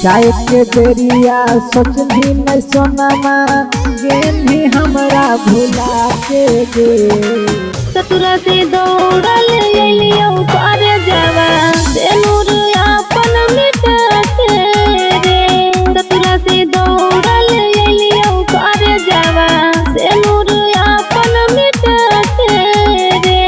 चाय के बेरिया सोच भी नहीं सोनमा गेंदी हमरा भुला के गे ससुरा से दौड़ल अइलियो कर जावा सेनुर अपन मिटा के रे ससुरा से दौड़ल अइलियो कर जावा सेनुर अपन मिटा के रे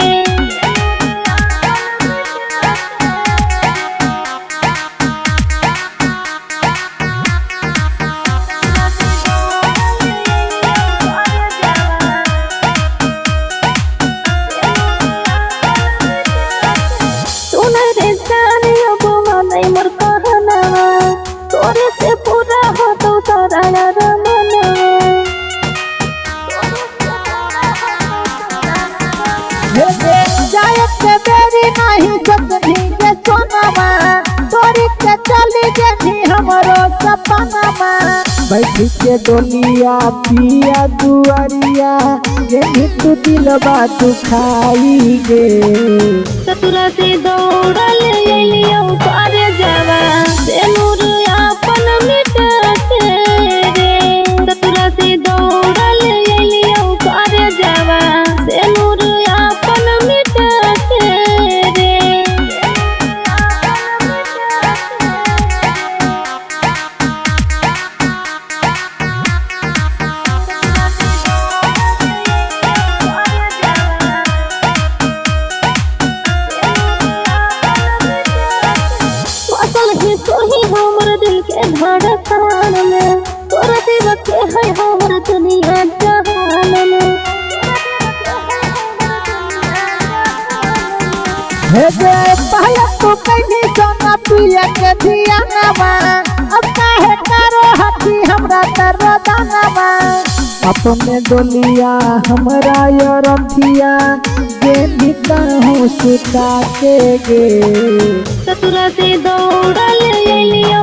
मोर कहनावा तोरे से पूरा हो तो सारा रमनवा हे जाय के बेरी नहीं जतनी के सोनावा तोरी के चली जेनी हमरो सपनावा बैठी के डोलिया पिया दुआरिया जेनी तू दिलवा दुखाई गे ससुरा से दौड़ल अइलियो कर जावा सेनुर अपन मिटा के रे ससुरा से दौड़ल अइलियो कर जावा सेनुर अपन मिटा के रे तोही हमर दिल के धड़कन में तोरा दिल के है हमर दुनिया जहान में हे पहले तू कहीं सोना पिया के धियानवा अब काहे करो हथी हमरा दरदानवा अपने डोलिया हमरा यरथिया जेनी कहूँ सुता के गे ससुरा से दौड़ल अइलियो